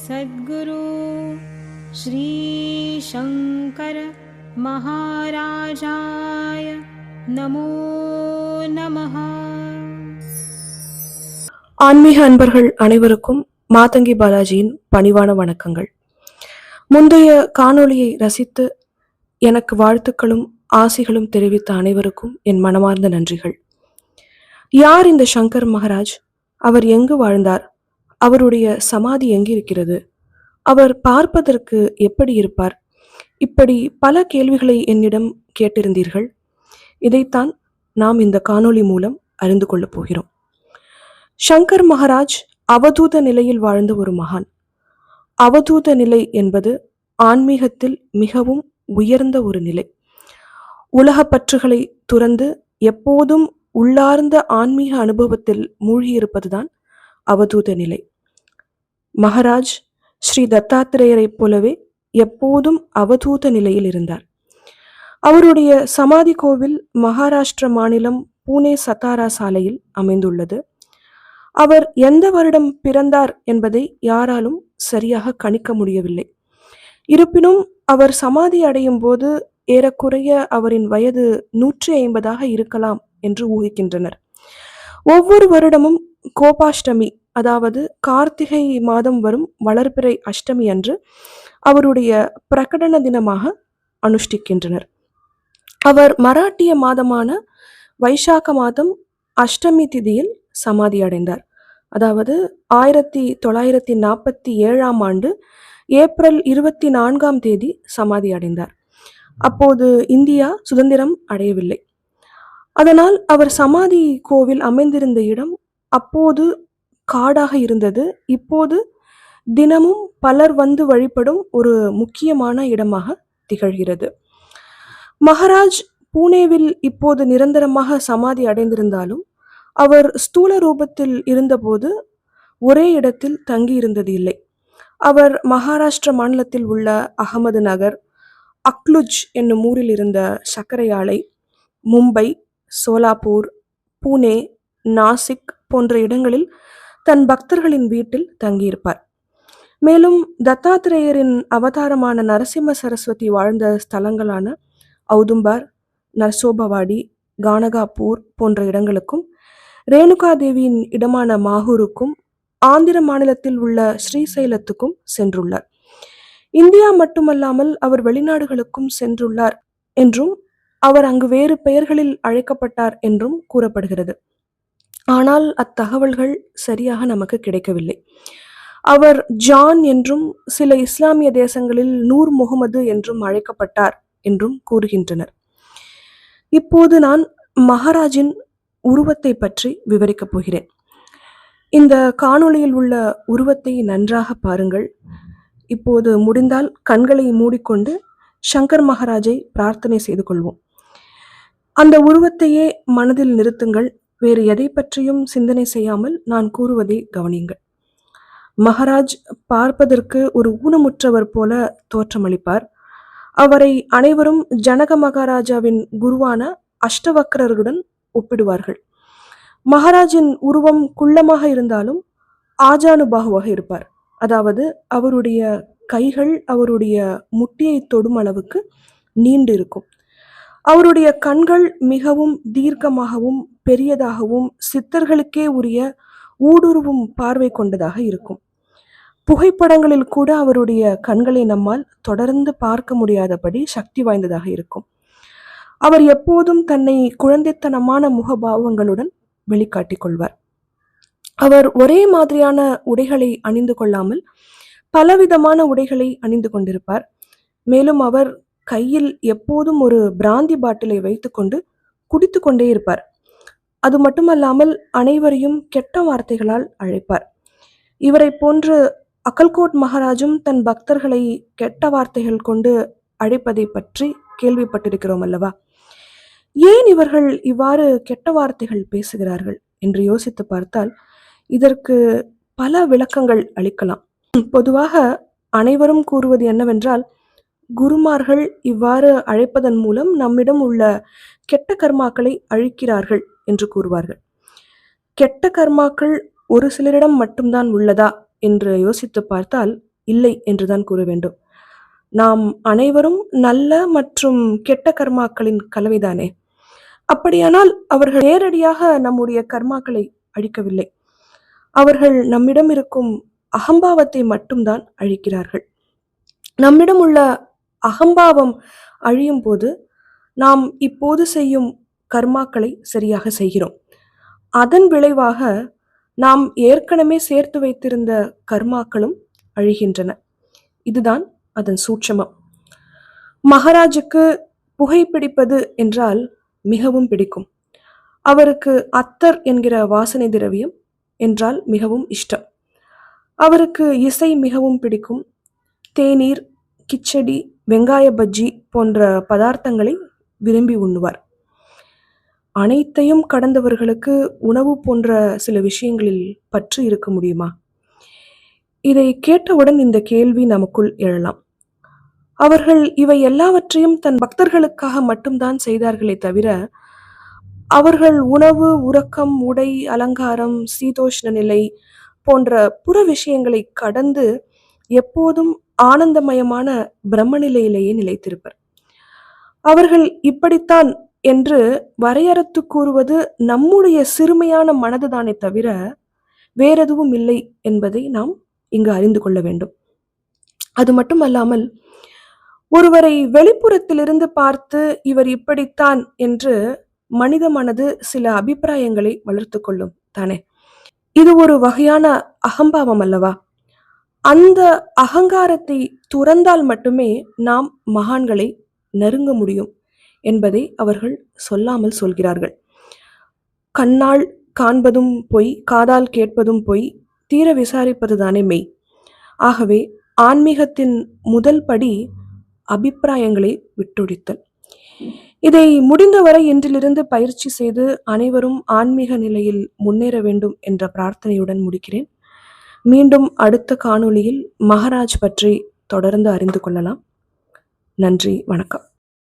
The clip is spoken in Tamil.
सद्गुरु श्री शंकर महाराजाय நமோ நமः. ஆன்மீக அன்பர்கள் அனைவருக்கும் மாதங்கி பாலாஜியின் பணிவான வணக்கங்கள். முந்தைய காணொளியை ரசித்து எனக்கு வாழ்த்துக்களும் ஆசிகளும் தெரிவித்த அனைவருக்கும் என் மனமார்ந்த நன்றிகள். யார் இந்த சங்கர் மகாராஜ்? அவர் எங்கு வாழ்ந்தார்? அவருடைய சமாதி எங்கிருக்கிறது? அவர் பார்ப்பதற்கு எப்படி இருப்பார்? இப்படி பல கேள்விகளை என்னிடம் கேட்டிருந்தீர்கள். இதைத்தான் நாம் இந்த காணொளி மூலம் அறிந்து கொள்ளப் போகிறோம். சங்கர் மகாராஜ் அவதூத நிலையில் வாழ்ந்த ஒரு மகான். அவதூத நிலை என்பது ஆன்மீகத்தில் மிகவும் உயர்ந்த ஒரு நிலை. உலக பற்றுகளை துறந்து எப்போதும் உள்ளார்ந்த ஆன்மீக அனுபவத்தில் மூழ்கியிருப்பதுதான் அவதூத நிலை. மகாராஜ் ஸ்ரீ தத்தாத்திரேயரைப் போலவே எப்போதும் அவதூத நிலையில் இருந்தார். அவருடைய சமாதி கோவில் மகாராஷ்டிர மாநிலம் பூனே சத்தாரா சாலையில் அமைந்துள்ளது. அவர் எந்த வருடம் பிறந்தார் என்பதை யாராலும் சரியாக கணிக்க முடியவில்லை. இருப்பினும் அவர் சமாதி அடையும் போது ஏறக்குறைய அவரின் வயது 150 இருக்கலாம் என்று ஊகிக்கின்றனர். ஒவ்வொரு வருடமும் கோபாஷ்டமி, அதாவது கார்த்திகை மாதம் வரும் வளர்பிறை அஷ்டமி அன்று அவருடைய பிரகடன தினமாக அனுஷ்டிக்கின்றனர். அவர் மராட்டிய மாதமான வைசாக்க மாதம் அஷ்டமி திதியில் சமாதி அடைந்தார். அதாவது 1947 ஏப்ரல் 24 சமாதி அடைந்தார். அப்போது இந்தியா சுதந்திரம் அடையவில்லை. அதனால் அவர் சமாதி கோவில் அமைந்திருந்த இடம் அப்போது காடாக இருந்தது. இப்போது தினமும் பலர் வந்து வழிபடும் ஒரு முக்கியமான இடமாக திகழ்கிறது. மகாராஜ் பூனேவில் இப்போது நிரந்தரமாக சமாதி அடைந்திருந்தாலும் அவர் ஸ்தூல ரூபத்தில் இருந்தபோது ஒரே இடத்தில் தங்கி இருந்தது இல்லை. அவர் மகாராஷ்டிர மாநிலத்தில் உள்ள அகமது நகர், அக்லுஜ் என்னும் ஊரில் இருந்த சர்க்கரை ஆலை, மும்பை, சோலாப்பூர், பூனே, நாசிக் போன்ற இடங்களில் தன் பக்தர்களின் வீட்டில் தங்கியிருப்பார். மேலும் தத்தாத்திரேயரின் அவதாரமான நரசிம்ம சரஸ்வதி வாழ்ந்த ஸ்தலங்களான ஔதும்பார், நர்சோபவாடி, கானகாப்பூர் போன்ற இடங்களுக்கும், ரேணுகா தேவியின் இடமான மாகூருக்கும், ஆந்திர மாநிலத்தில் உள்ள ஸ்ரீசைலத்துக்கும் சென்றுள்ளார். இந்தியா மட்டுமல்லாமல் அவர் வெளிநாடுகளுக்கும் சென்றுள்ளார் என்றும் அவர் அங்கு வேறு பெயர்களில் அழைக்கப்பட்டார் என்றும் கூறப்படுகிறது. ஆனால் அத்தகவல்கள் சரியாக நமக்கு கிடைக்கவில்லை. அவர் ஜான் என்றும் சில இஸ்லாமிய தேசங்களில் நூர் முகமது என்றும் அழைக்கப்பட்டார் என்றும் கூறுகின்றனர். இப்போது நான் மகாராஜின் உருவத்தை பற்றி விவரிக்கப் போகிறேன். இந்த காணொளியில் உள்ள உருவத்தை நன்றாக பாருங்கள். இப்போது முடிந்தால் கண்களை மூடிக்கொண்டு சங்கர் மகாராஜை பிரார்த்தனை செய்து கொள்வோம். அந்த உருவத்தையே மனதில் நிறுத்துங்கள். வேறு எதை பற்றியும் சிந்தனை செய்யாமல் நான் கூறுவதை கவனியுங்கள். மகாராஜ் பார்ப்பதற்கு ஒரு ஊனமுற்றவர் போல தோற்றமளிப்பார். அவரை அனைவரும் ஜனக மகாராஜாவின் குருவான அஷ்டவக்ரருடன் ஒப்பிடுவார்கள். மகாராஜின் உருவம் குள்ளமாக இருந்தாலும் ஆஜானுபாகுவாக இருப்பார். அதாவது அவருடைய கைகள் அவருடைய முட்டியை தொடும் அளவுக்கு நீண்டு இருக்கும். அவருடைய கண்கள் மிகவும் தீர்க்கமாகவும் பெரியதாகவும் சித்தர்களுக்கே உரிய ஊடுருவும் பார்வை கொண்டதாக இருக்கும். புகைப்படங்களில் கூட அவருடைய கண்களை நம்மால் தொடர்ந்து பார்க்க முடியாதபடி சக்தி வாய்ந்ததாக இருக்கும். அவர் எப்போதும் தன்னை குழந்தைத்தனமான முகபாவங்களுடன் வெளிக்காட்டிக் கொள்வார். அவர் ஒரே மாதிரியான உடைகளை அணிந்து கொள்ளாமல் பலவிதமான உடைகளை அணிந்து கொண்டிருப்பார். மேலும் அவர் கையில் எப்போதும் ஒரு பிராந்தி பாட்டிலை வைத்துக்கொண்டு குடித்து கொண்டே இருப்பார். அது மட்டுமல்லாமல் அனைவரையும் கெட்ட வார்த்தைகளால் அழைப்பார். இவரை போன்று அக்கல்கோட் மகாராஜும் தன் பக்தர்களை கெட்ட வார்த்தைகள் கொண்டு அழைப்பதை பற்றி கேள்விப்பட்டிருக்கிறோம் அல்லவா? ஏன் இவர்கள் இவ்வாறு கெட்ட வார்த்தைகள் பேசுகிறார்கள் என்று யோசித்து பார்த்தால் இதற்கு பல விளக்கங்கள் அளிக்கலாம். பொதுவாக அனைவரும் கூறுவது என்னவென்றால், குருமார்கள் இவ்வாறு அழைப்பதன் மூலம் நம்மிடம் உள்ள கெட்ட கர்மாக்களை அழிக்கிறார்கள் என்று கூறுவார்கள். கெட்ட கர்மாக்கள் ஒரு சிலரிடம் மட்டும்தான் உள்ளதா என்று யோசித்து பார்த்தால் இல்லை என்றுதான் கூற வேண்டும். நாம் அனைவரும் நல்ல மற்றும் கெட்ட கர்மாக்களின் கலவைதானே. அப்படியானால் அவர்கள் நேரடியாக நம்முடைய கர்மாக்களை அழிக்கவில்லை. அவர்கள் நம்மிடம் இருக்கும் அகம்பாவத்தை மட்டும்தான் அழிக்கிறார்கள். நம்மிடம் உள்ள அகம்பாவம் அழியும் போது நாம் இப்போது செய்யும் கர்மாக்களை சரியாக செய்கிறோம். அதன் விளைவாக நாம் ஏற்கனவே சேர்த்து வைத்திருந்த கர்மாக்களும் அழிகின்றன. இதுதான் அதன் சூட்சமம். மகாராஜுக்கு புகைப்பிடிப்பது என்றால் மிகவும் பிடிக்கும். அவருக்கு அத்தர் என்கிற வாசனை திரவியம் என்றால் மிகவும் இஷ்டம். அவருக்கு இசை மிகவும் பிடிக்கும். தேநீர், கிச்சடி, வெங்காய பஜ்ஜி போன்ற பதார்த்தங்களை விரும்பி உண்ணுவார். அனைத்தையும் கடந்தவர்களுக்கு உணவு போன்ற சில விஷயங்களில் பற்று இருக்க முடியுமா? இதை கேட்டவுடன் இந்த கேள்வி நமக்குள் எழலாம். அவர்கள் இவை எல்லாவற்றையும் தன் பக்தர்களுக்காக மட்டும்தான் செய்தார்களே தவிர, அவர்கள் உணவு, உறக்கம், உடை, அலங்காரம், சீதோஷ்ண நிலை போன்ற புற விஷயங்களை கடந்து எப்போதும் ஆனந்தமயமான பிரம்ம நிலையிலேயே நிலைத்திருப்பர். அவர்கள் இப்படித்தான் என்று வரையறுத்து கூறுவது நம்முடைய சிறுமையான மனதுதானே தவிர வேறெதுவும் இல்லை என்பதை நாம் இங்கு அறிந்து கொள்ள வேண்டும். அது மட்டுமல்லாமல், ஒருவரை வெளிப்புறத்திலிருந்து பார்த்து இவர் இப்படித்தான் என்று மனித மனது சில அபிப்பிராயங்களை வளர்த்து கொள்ளும் தானே. இது ஒரு வகையான அகம்பாவம் அல்லவா? அந்த அகங்காரத்தை துறந்தால் மட்டுமே நாம் மகான்களை நெருங்க முடியும் என்பதை அவர்கள் சொல்லாமல் சொல்கிறார்கள். கண்ணால் காண்பதும் பொய், காதால் கேட்பதும் பொய், தீர விசாரிப்பது தானே மெய். ஆகவே ஆன்மீகத்தின் முதல் படி அபிப்பிராயங்களை விட்டொழித்தல். இதை முடிந்தவரை இன்றிலிருந்து பயிற்சி செய்து அனைவரும் ஆன்மீக நிலையில் முன்னேற வேண்டும் என்ற பிரார்த்தனையுடன் முடிக்கிறேன். மீண்டும் அடுத்த காணொளியில் மகாராஜ் பற்றி தொடர்ந்து அறிந்து கொள்ளலாம். நன்றி, வணக்கம்.